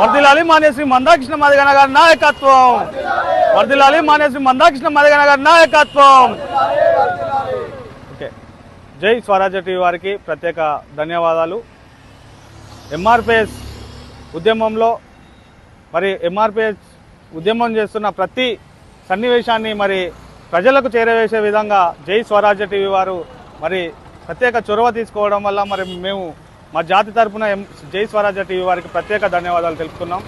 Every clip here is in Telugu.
వర్ధిల్లాలి మాన్యశ్రీ మందాకృష్ణ మాదిగన్న గారి నాయకత్వం. వర్ధిల్లాలి మాన్యశ్రీ మందాకృష్ణ మాదిగన్న గారి నాయకత్వం. ఓకే, జై స్వరాజ్య టీవీ వారికి ప్రత్యేక ధన్యవాదాలు. ఎంఆర్పిఎస్ ఉద్యమంలో ఎంఆర్పిఎస్ ఉద్యమం చేస్తున్న ప్రతి సన్నివేశాన్ని ప్రజలకు చేరవేసే విధంగా జై స్వరాజ్య టీవీ వారు ప్రత్యేక చొరవ తీసుకోవడం వల్ల మేము మా జాతి తరఫున జై స్వరాజ్య టీవీ వారికి ప్రత్యేక ధన్యవాదాలు తెలుపుతున్నాం.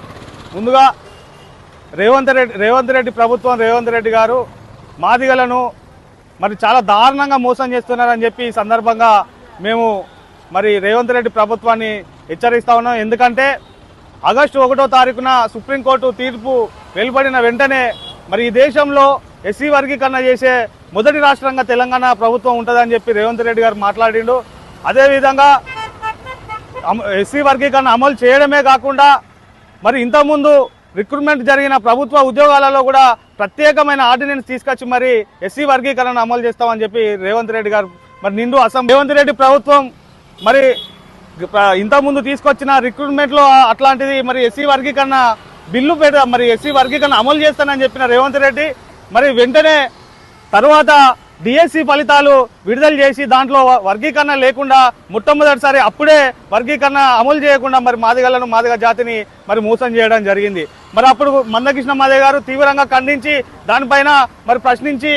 ముందుగా రేవంత్ రెడ్డి ప్రభుత్వం, రేవంత్ రెడ్డి గారు మాదిగలను చాలా దారుణంగా మోసం చేస్తున్నారని చెప్పి ఈ సందర్భంగా మేము రేవంత్ రెడ్డి ప్రభుత్వాన్ని హెచ్చరిస్తా ఉన్నాం. ఎందుకంటే ఆగస్టు 1వ తారీఖున సుప్రీంకోర్టు తీర్పు వెలువడిన వెంటనే ఈ దేశంలో ఎస్సీ వర్గీకరణ చేసే మొదటి రాష్ట్రంగా తెలంగాణ ప్రభుత్వం ఉంటుందని చెప్పి రేవంత్ రెడ్డి గారు మాట్లాడిండు. అదేవిధంగా ఎస్సీ వర్గీకరణ అమలు చేయడమే కాకుండా ఇంతకుముందు రిక్రూట్మెంట్ జరిగిన ప్రభుత్వ ఉద్యోగాలలో కూడా ప్రత్యేకమైన ఆర్డినెన్స్ తీసుకొచ్చి ఎస్సీ వర్గీకరణ అమలు చేస్తామని చెప్పి రేవంత్ రెడ్డి గారు నిండు రేవంత్ రెడ్డి ప్రభుత్వం ఇంతకుముందు తీసుకొచ్చిన రిక్రూట్మెంట్లో అట్లాంటిది ఎస్సీ వర్గీకరణ బిల్లు ఎస్సీ వర్గీకరణ అమలు చేస్తానని చెప్పిన రేవంత్ రెడ్డి వెంటనే తర్వాత డిఎస్సి ఫలితాలు విడుదల చేసి దాంట్లో వర్గీకరణ లేకుండా మొట్టమొదటిసారి అప్పుడే వర్గీకరణ అమలు చేయకుండా మాదిగ జాతిని మోసం చేయడం జరిగింది. అప్పుడు మందకృష్ణ మాదిగ గారు తీవ్రంగా ఖండించి దానిపైన ప్రశ్నించి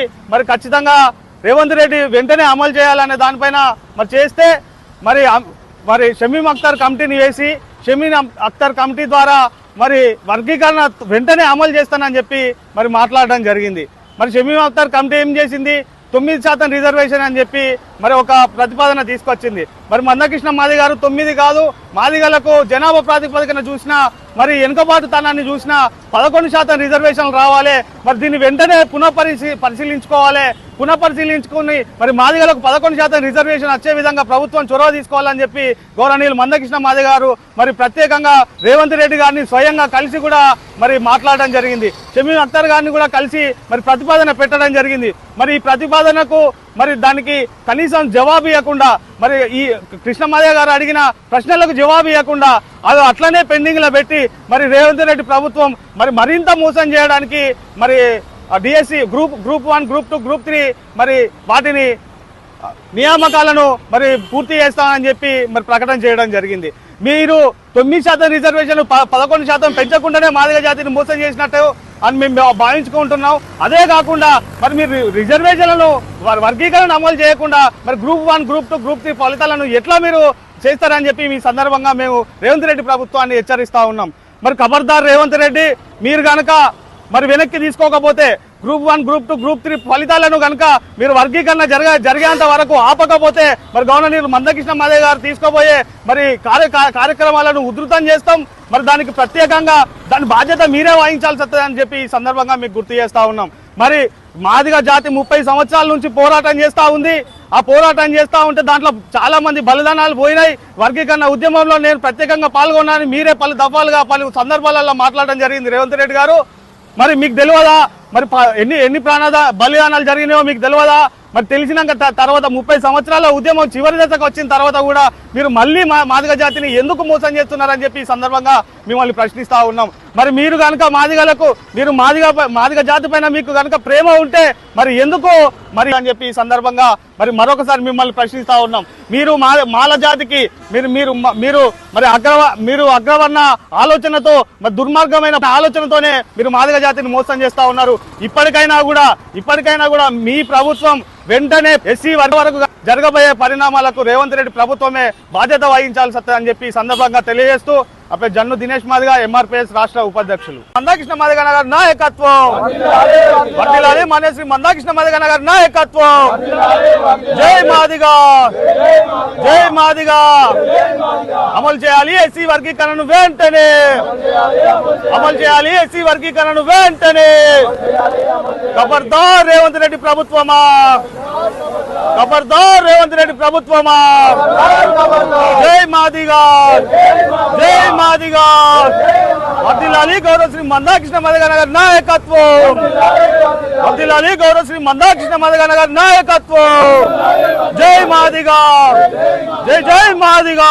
ఖచ్చితంగా రేవంత్ రెడ్డి వెంటనే అమలు చేయాలనే దానిపైన చేస్తే షమీమ్ అఖ్తర్ కమిటీని వేసి షమీమ్ అఖ్తర్ కమిటీ ద్వారా వర్గీకరణ వెంటనే అమలు చేస్తానని చెప్పి మాట్లాడడం జరిగింది. షమీమ్ అఖ్తర్ కమిటీ ఏం చేసింది? 9% రిజర్వేషన్ అని చెప్పి ఒక ప్రతిపాదన తీసుకొచ్చింది. మందకృష్ణ మాదిగ గారు 9 కాదు, మాదిగలకు జనాభా ప్రాతిపదికన చూసినా వెనుకబాటుతనాన్ని చూసినా 11% రిజర్వేషన్లు రావాలి. దీన్ని వెంటనే పరిశీలించుకుని మాదిగలకు 11% రిజర్వేషన్ వచ్చే విధంగా ప్రభుత్వం చొరవ తీసుకోవాలని చెప్పి గౌరవనీయులు మందకృష్ణ మాదిగ గారు ప్రత్యేకంగా రేవంత్ రెడ్డి గారిని స్వయంగా కలిసి కూడా మాట్లాడడం జరిగింది. షమీమ్ అఖ్తర్ గారిని కూడా కలిసి ప్రతిపాదన పెట్టడం జరిగింది. ఈ ప్రతిపాదనకు దానికి కనీసం జవాబు ఇవ్వకుండా ఈ కృష్ణ మాదిగ గారు అడిగిన ప్రశ్నలకు జవాబు ఇవ్వకుండా అది అట్లనే పెండింగ్ లో పెట్టి రేవంత్ రెడ్డి ప్రభుత్వం మరింత మోసం చేయడానికి డిఎస్సి గ్రూప్ 1, గ్రూప్ 2, గ్రూప్ 3 వాటిని నియామకాలను పూర్తి చేస్తామని చెప్పి ప్రకటన చేయడం జరిగింది. మీరు 9% రిజర్వేషన్ 11% పెంచకుండానే మాదిగ జాతిని మోసం చేసినట్టు అని మేము భావించుకుంటున్నాం. అదే కాకుండా మీరు రిజర్వేషన్లను వర్గీకరణ అమలు చేయకుండా గ్రూప్ 1, గ్రూప్ 2, గ్రూప్ 3 ఫలితాలను ఎట్లా మీరు చేస్తారని చెప్పి ఈ సందర్భంగా మేము రేవంత్ రెడ్డి ప్రభుత్వాన్ని హెచ్చరిస్తా ఉన్నాం. ఖబర్దార్ రేవంత్ రెడ్డి, మీరు కనుక వెనక్కి తీసుకోకపోతే గ్రూప్ 1, గ్రూప్ 2, గ్రూప్ 3 ఫలితాలను కనుక మీరు వర్గీకరణ జరిగేంత వరకు ఆపకపోతే గవర్నర్ మందకృష్ణ మాదిగ గారు తీసుకోబోయే కార్యక్రమాలను ఉధృతం చేస్తాం. దానికి ప్రత్యేకంగా దాని బాధ్యత మీరే వహించాల్సి వస్తుందని చెప్పి ఈ సందర్భంగా మీకు గుర్తు చేస్తా ఉన్నాం. మాదిగ జాతి 30 సంవత్సరాల నుంచి పోరాటం చేస్తూ ఉంది. ఆ పోరాటం చేస్తూ ఉంటే దాంట్లో చాలా మంది బలిదానాలు పోయినాయి. వర్గీకరణ ఉద్యమంలో నేను ప్రత్యేకంగా పాల్గొన్నాను. మీరే పలు దఫాలుగా పలు సందర్భాలలో మాట్లాడడం జరిగింది. రేవంత్ రెడ్డి గారు మీకు తెలియదా ఎన్ని ప్రాణ బలిదానాలు జరిగినాయో మీకు తెలియదా? తెలిసినాక తర్వాత 30 సంవత్సరాల ఉద్యమం చివరి దశకు వచ్చిన తర్వాత కూడా మీరు మళ్ళీ మాదిగ జాతిని ఎందుకు మోసం చేస్తున్నారని చెప్పి ఈ సందర్భంగా మిమ్మల్ని ప్రశ్నిస్తా ఉన్నాం. మీరు కనుక మాదిగలకు మాదిగ జాతి పైన మీకు కనుక ప్రేమ ఉంటే ఎందుకు అని చెప్పి ఈ సందర్భంగా మరొకసారి మిమ్మల్ని ప్రశ్నిస్తా ఉన్నాం. మీరు మాల జాతికి మీరు అగ్రవర్ణ ఆలోచనతో దుర్మార్గమైన ఆలోచనతోనే మీరు మాదిగ జాతిని మోసం చేస్తా ఉన్నారు. ఇప్పటికైనా కూడా మీ ప్రభుత్వం వెంటనే ఎస్సీ వరకు జరగబోయే పరిణామాలకు రేవంత్ రెడ్డి ప్రభుత్వమే బాధ్యత వహించాల్సి వస్తుందని చెప్పి ఈ సందర్భంగా తెలియజేస్తూ అప్పుడు జన్ను దినేష్ మాదిగ, ఎంఆర్పిఎస్ రాష్ట్ర ఉపాధ్యక్షులు. మందాకృష్ణ మాదిగ గారి నాయకత్వం వర్ధిల్లాలి. మాన్యశ్రీ మందాకృష్ణ మాదిగ గారి నాయకత్వం. జై మాదిగ, జై మాదిగ. అమలు చేయాలి ఎస్సీ వర్గీకరణను వెంటనే, అమలు చేయాలి ఎస్సీ వర్గీకరణను వెంటనే. ఖబర్దార్ రేవంత్ రెడ్డి ప్రభుత్వమా, ఖబర్దార్ రేవంత్ రెడ్డి ప్రభుత్వమా. జై మాదిగ, జై మాదిగ. వర్ధిల్లాలి గౌరవశ్రీ మందాకృష్ణ మాదిగ గారి నాయకత్వం. వర్ధిల్లాలి గౌరవశ్రీ మందాకృష్ణ మాదిగ గారి నాయకత్వం. జై మాదిగ, జై జై మాదిగ.